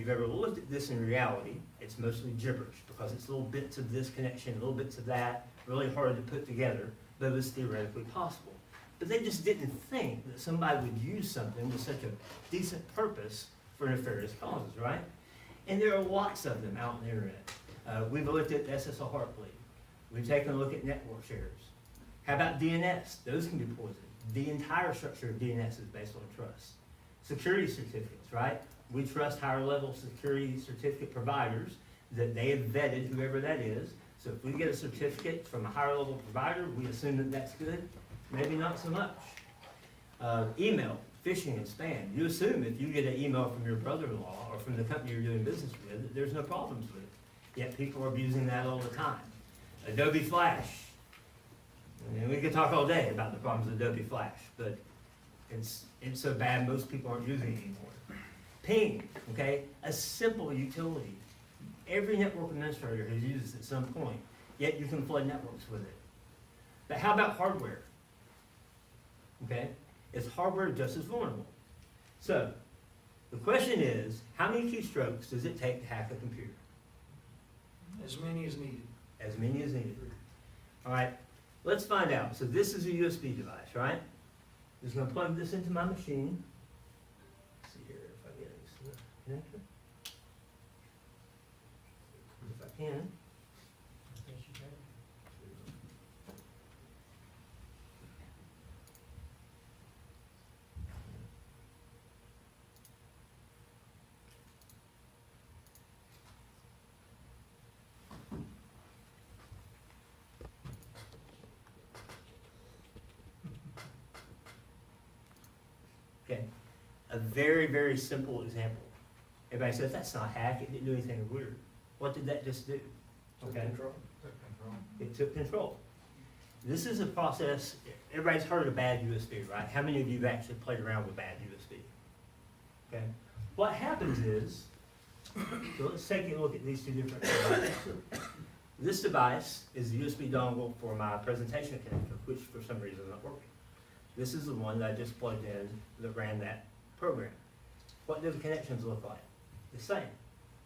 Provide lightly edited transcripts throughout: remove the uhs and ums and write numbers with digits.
you've ever looked at this in reality, it's mostly gibberish because it's little bits of this connection, little bits of that, really hard to put together, but it's theoretically possible. But they just didn't think that somebody would use something with such a decent purpose for nefarious causes, right? And there are lots of them out on the internet. We've looked at SSL Heartbleed. We've taken a look at network shares. How about DNS? Those can be poisoned. The entire structure of DNS is based on trust. Security certificates, right? We trust higher level security certificate providers that they have vetted whoever that is. So if we get a certificate from a higher level provider, we assume that that's good. Maybe not so much. Email, phishing, and spam. You assume if you get an email from your brother-in-law or from the company you're doing business with, that there's no problems with it. Yet people are abusing that all the time. Adobe Flash. And we could talk all day about the problems with Adobe Flash, but it's so bad most people aren't using it anymore. Ping, okay? A simple utility. Every network administrator has used it at some point, yet you can flood networks with it. But how about hardware? Okay? Is hardware just as vulnerable? So, the question is, how many keystrokes does it take to hack a computer? As many as needed. As many as needed. All right, let's find out. So this is a USB device, right? I'm just going to plug this into my machine. Let's see here if I get this connector. If I can. Okay, a very, very simple example. Everybody says, that's not hack, it didn't do anything weird. What did that just do? Okay. It took control. This is a process, everybody's heard of bad USB, right? How many of you have actually played around with bad USB? Okay. What happens is, so let's take a look at these two different devices. This device is the USB dongle for my presentation connector, which for some reason is not working. This is the one that I just plugged in that ran that program. What do the connections look like? The same.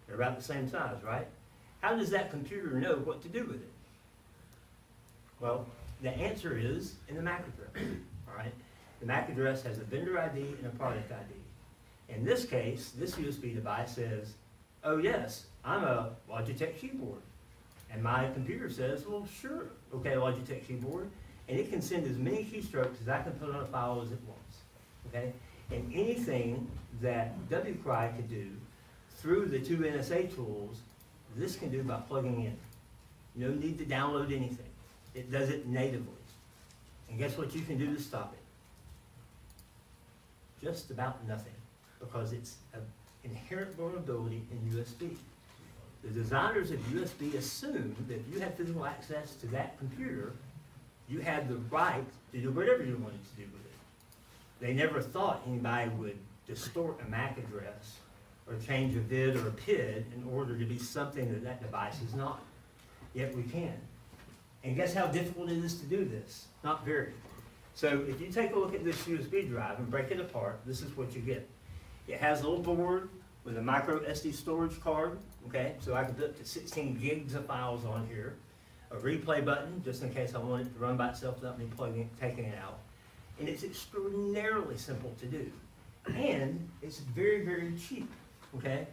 They're about the same size, right? How does that computer know what to do with it? Well, the answer is in the MAC address, all right? The MAC address has a vendor ID and a product ID. In this case, this USB device says, oh yes, I'm a Logitech keyboard. And my computer says, well, sure, okay, Logitech keyboard. And it can send as many keystrokes as I can put on a file as it wants, okay? And anything that wCry could do through the two NSA tools, this can do by plugging in. No need to download anything. It does it natively. And guess what you can do to stop it? Just about nothing, because it's an inherent vulnerability in USB. The designers of USB assumed that if you had physical access to that computer, you had the right to do whatever you wanted to do with it. They never thought anybody would distort a MAC address or change a VID or a PID in order to be something that that device is not. Yet we can. And guess how difficult it is to do this? Not very. So if you take a look at this USB drive and break it apart, this is what you get. It has a little board with a micro SD storage card, okay? So I can put up to 16 gigs of files on here. A replay button, just in case I want it to run by itself without me taking it out. And it's extraordinarily simple to do. And it's very, very cheap, okay?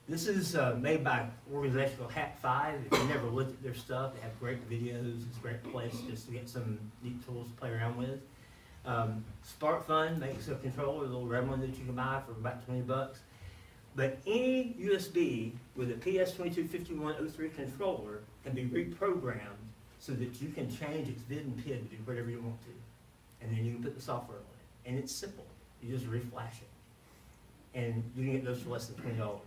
This is made by an organization called Hack5. If you never looked at their stuff, they have great videos. It's a great place just to get some neat tools to play around with. SparkFun makes a controller, a little red one that you can buy for about $20. But any USB with a PS225103 controller can be reprogrammed so that you can change its VID and PID to do whatever you want to. And then you can put the software on it. And it's simple. You just reflash it. And you can get those for less than $20.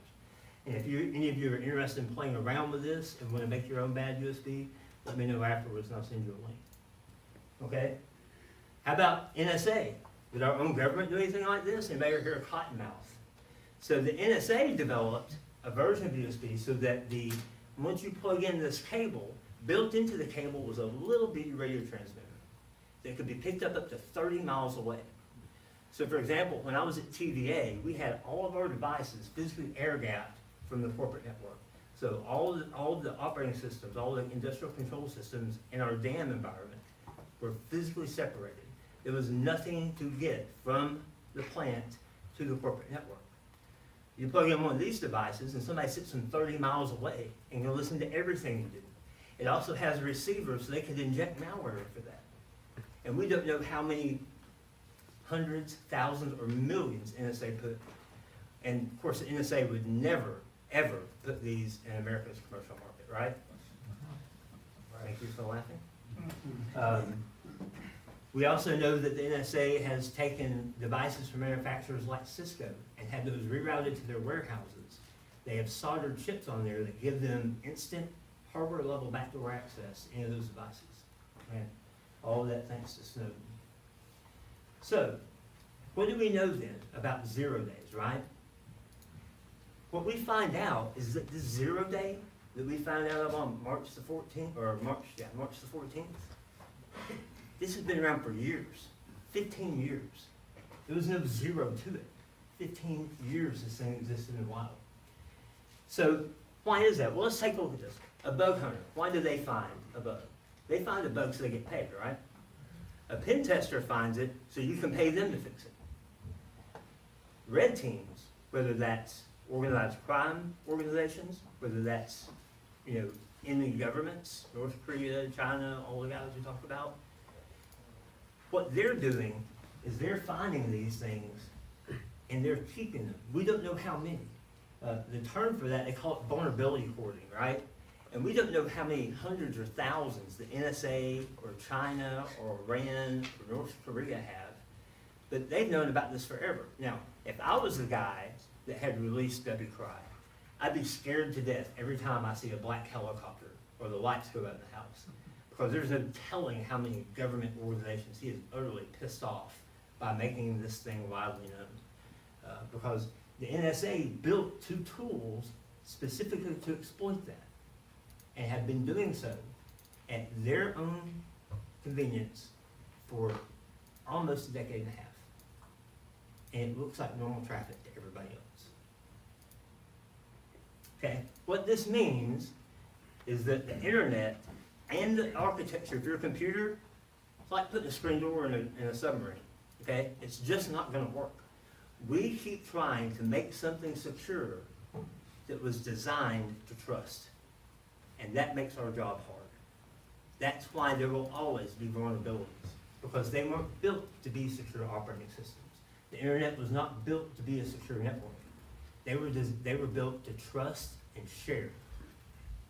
And if any of you are interested in playing around with this and want to make your own bad USB, let me know afterwards and I'll send you a link. Okay? How about NSA? Did our own government do anything like this? Anybody ever hear of Cottonmouth? So the NSA developed a version of USB so that once you plug in this cable, built into the cable was a little bitty radio transmitter that could be picked up to 30 miles away. So for example, when I was at TVA, we had all of our devices physically air-gapped from the corporate network. So all of the operating systems, all the industrial control systems in our DAM environment were physically separated. There was nothing to get from the plant to the corporate network. You plug in one of these devices and somebody sits from 30 miles away and can listen to everything you do. It also has a receiver so they could inject malware for that. And we don't know how many hundreds, thousands, or millions NSA put. And of course the NSA would never, ever put these in America's commercial market, right? Thank you for laughing. We also know that the NSA has taken devices from manufacturers like Cisco and had those rerouted to their warehouses. They have soldered chips on there that give them instant hardware level backdoor access into those devices. And all of that thanks to Snowden. So, what do we know then about 0 days, right? What we find out is that this 0 day that we found out of on March the 14th, or March the 14th, this has been around for years, 15 years. There was no zero to it. 15 years this thing existed in the wild. So why is that? Well, let's take a look at this. A bug hunter, why do they find a bug? They find a bug so they get paid, right? A pen tester finds it so you can pay them to fix it. Red teams, whether that's organized crime organizations, whether that's, in the governments, North Korea, China, all the guys we talked about, what they're doing is they're finding these things and they're keeping them. We don't know how many. The term for that, they call it vulnerability hoarding, right? And we don't know how many hundreds or thousands the NSA or China or Iran or North Korea have, but they've known about this forever. Now, if I was the guy that had released wCry, I'd be scared to death every time I see a black helicopter or the lights go out in the house, because there's no telling how many government organizations he is utterly pissed off by making this thing widely known. Because the NSA built 2 tools specifically to exploit that, and have been doing so at their own convenience for almost a decade and a half. And it looks like normal traffic to everybody else. Okay, what this means is that the internet and the architecture of your computer, it's like putting a screen door in a submarine, okay? It's just not gonna work. We keep trying to make something secure that was designed to trust. And that makes our job hard. That's why there will always be vulnerabilities, because they weren't built to be secure operating systems. The internet was not built to be a secure network. They were built to trust and share.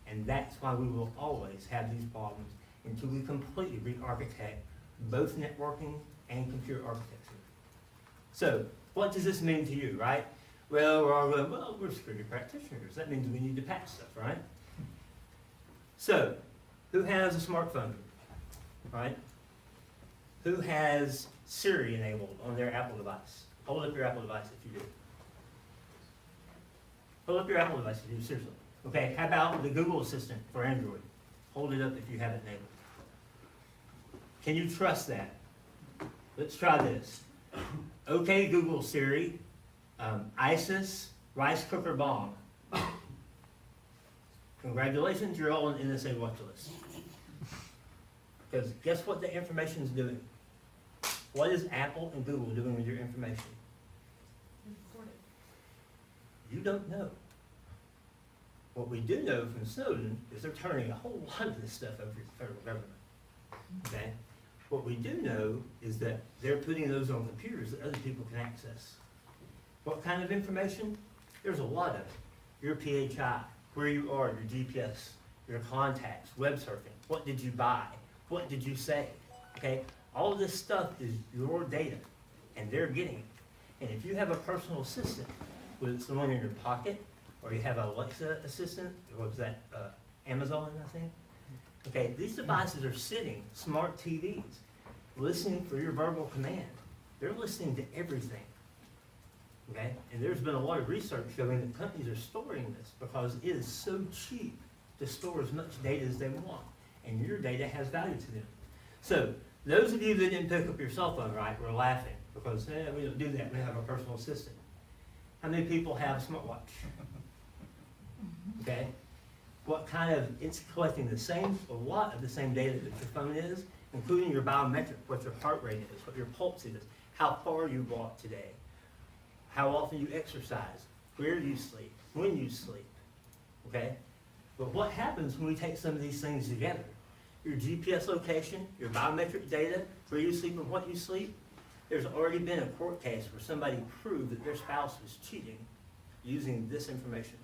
And that's why we will always have these problems until we completely re-architect both networking and computer architecture. So, what does this mean to you, right? Well, we're all going, well, we're security practitioners. That means we need to patch stuff, right? So, who has a smartphone, right? Who has Siri enabled on their Apple device? Hold up your Apple device if you do. Hold up your Apple device if you do, seriously. Okay, how about the Google Assistant for Android? Hold it up if you have it enabled. Can you trust that? Let's try this. Okay, Google Siri, ISIS, rice cooker bomb. Congratulations, you're all on the NSA watch list. Because guess what the information is doing? What is Apple and Google doing with your information? You don't know. What we do know from Snowden is they're turning a whole lot of this stuff over to the federal government. Okay? What we do know is that they're putting those on computers that other people can access. What kind of information? There's a lot of it. Your PHI, where you are, your GPS, your contacts, web surfing, what did you buy, what did you say, okay? All of this stuff is your data, and they're getting it. And if you have a personal assistant, whether it's the one in your pocket, or you have an Alexa assistant, or was that Amazon, I think? Okay, these devices are sitting, smart TVs, listening for your verbal command. They're listening to everything. Okay? And there's been a lot of research showing that companies are storing this because it is so cheap to store as much data as they want. And your data has value to them. So, those of you that didn't pick up your cell phone, right, were laughing. because we don't do that, we have a personal assistant. How many people have a smartwatch? Okay? What kind of, it's collecting a lot of the same data that your phone is, including your biometric, what your heart rate is, what your pulse is, how far you walk today, how often you exercise, where you sleep, when you sleep, okay? But what happens when we take some of these things together? Your GPS location, your biometric data, where you sleep and what you sleep, there's already been a court case where somebody proved that their spouse was cheating using this information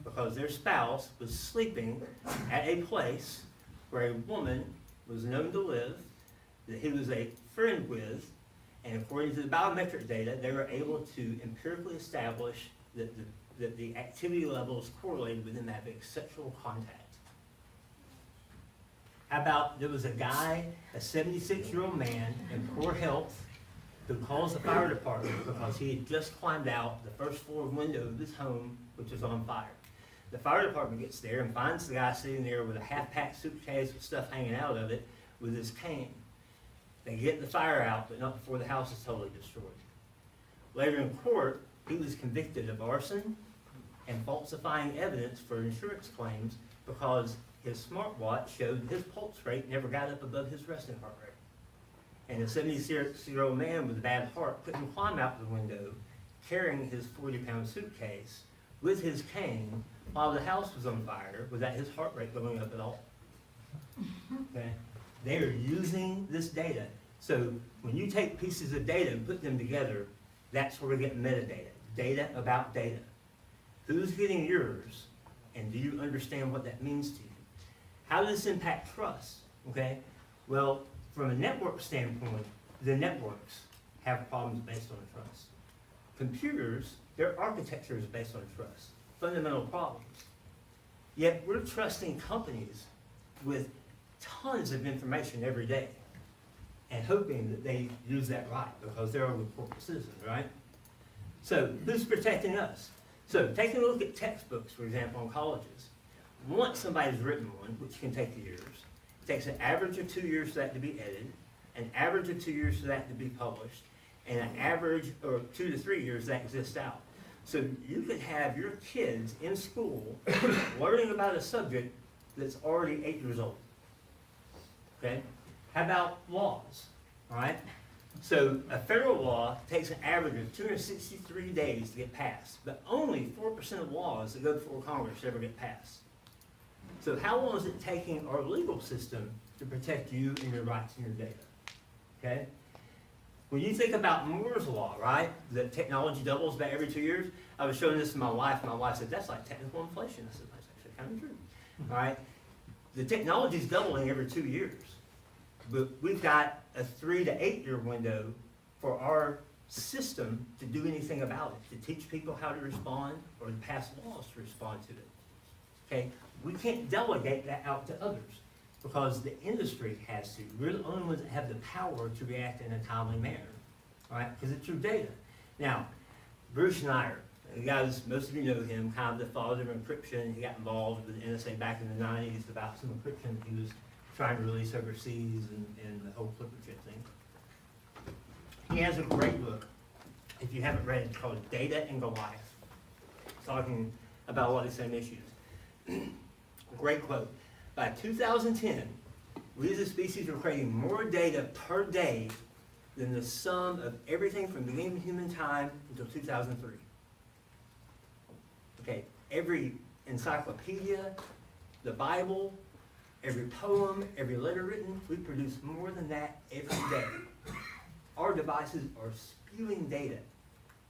because their spouse was sleeping at a place where a woman was known to live, that he was a friend with, and according to the biometric data, they were able to empirically establish that the activity levels correlated with them having sexual contact. How about there was a guy, a 76-year-old man in poor health, who calls the fire department because he had just climbed out the first floor window of his home, which was on fire. The fire department gets there and finds the guy sitting there with a half-packed suitcase with stuff hanging out of it with his cane. They get the fire out, but not before the house is totally destroyed. Later in court, he was convicted of arson and falsifying evidence for insurance claims because his smartwatch showed his pulse rate never got up above his resting heart rate. And a 76-year-old man with a bad heart couldn't climb out the window carrying his 40-pound suitcase with his cane while the house was on fire without his heart rate going up at all. Okay? They are using this data. So when you take pieces of data and put them together, that's where we get metadata. Data about data. Who's getting yours, and do you understand what that means to you? How does this impact trust? Okay? Well, from a network standpoint, the networks have problems based on trust. Computers, their architecture is based on trust. Fundamental problems. Yet we're trusting companies with tons of information every day and hoping that they use that right because they're a good corporate citizen, right? So who's protecting us? So taking a look at textbooks, for example, in colleges. Once somebody's written one, which can take years, it takes an average of 2 years for that to be edited, an average of 2 years for that to be published, and an average of 2 to 3 years that exists out. So you could have your kids in school learning about a subject that's already 8 years old. Okay? How about laws? All right? So a federal law takes an average of 263 days to get passed, but only 4% of laws that go before Congress ever get passed. So how long is it taking our legal system to protect you and your rights and your data? Okay? When you think about Moore's law, right, that technology doubles about every 2 years, I was showing this to my wife, and my wife said, that's like technical inflation. I said, that's actually kind of true. All right? The technology is doubling every 2 years, but we've got a 3 to 8 year window for our system to do anything about it, to teach people how to respond or to pass laws to respond to it. Okay? We can't delegate that out to others because the industry has to. We're the only ones that have the power to react in a timely manner, right? Because it's your data. Now, Bruce Schneier, the guys, most of you know him, kind of the father of encryption. He got involved with the NSA back in the 90s about some encryption that he was trying to release overseas and the whole flipper chip thing. He has a great book, if you haven't read it, it's called Data and Goliath, talking about a lot of the same issues. Great quote. By 2010, we as a species are creating more data per day than the sum of everything from the beginning of human time until 2003. Okay, every encyclopedia, the Bible, every poem, every letter written, we produce more than that every day. Our devices are spewing data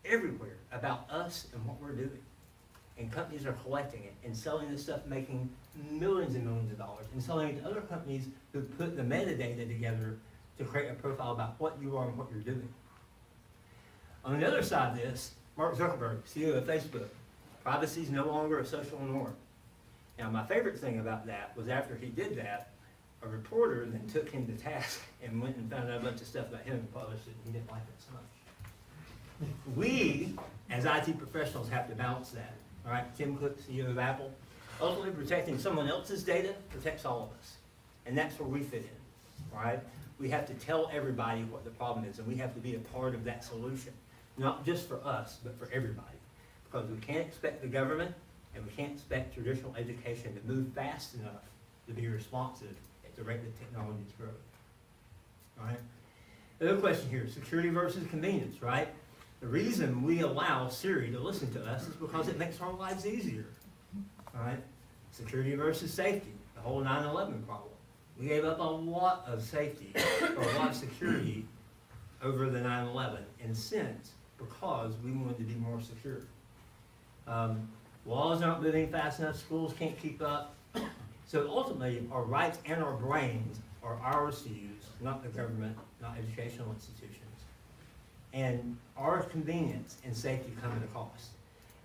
everywhere about us and what we're doing. And companies are collecting it and selling this stuff, making millions and millions of dollars, and selling it to other companies who put the metadata together to create a profile about what you are and what you're doing. On the other side of this, Mark Zuckerberg, CEO of Facebook, privacy is no longer a social norm. Now, my favorite thing about that was after he did that, a reporter then took him to task and went and found out a bunch of stuff about him and published it, and he didn't like it so much. We, as IT professionals, have to balance that. All right, Tim Cook, CEO of Apple, ultimately protecting someone else's data protects all of us. And that's where we fit in, all right? we have to tell everybody what the problem is, and we have to be a part of that solution. Not just for us, but for everybody. Because we can't expect the government, and we can't expect traditional education to move fast enough to be responsive at the rate that technology is growing. All right? The other question here, security versus convenience, right? The reason we allow Siri to listen to us is because it makes our lives easier. All right? Security versus safety, the whole 9/11 problem. We gave up a lot of safety, or a lot of security over the 9/11 in sense because we wanted to be more secure. Laws aren't moving fast enough, schools can't keep up. So ultimately, our rights and our brains are ours to use, not the government, not educational institutions. And our convenience and safety come at a cost.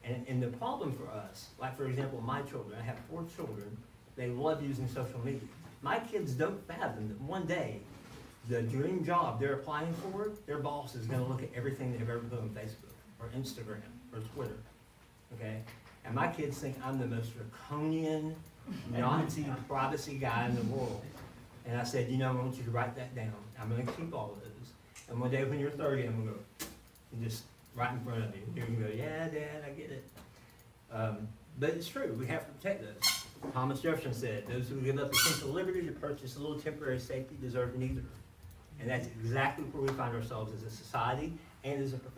And the problem for us, like for example, my children, I have 4 children, they love using social media. My kids don't fathom that one day, the dream job they're applying for, their boss is gonna look at everything they've ever put on Facebook, or Instagram, or Twitter, okay? And my kids think I'm the most draconian, Nazi privacy guy in the world. And I said, I want you to write that down. I'm gonna keep all of those. And one day when you're 30, I'm gonna go, and just right in front of you. You can go, yeah, Dad, I get it. But it's true, we have to protect those. Thomas Jefferson said, those who give up essential liberty to purchase a little temporary safety deserve neither. And that's exactly where we find ourselves as a society and as a profession.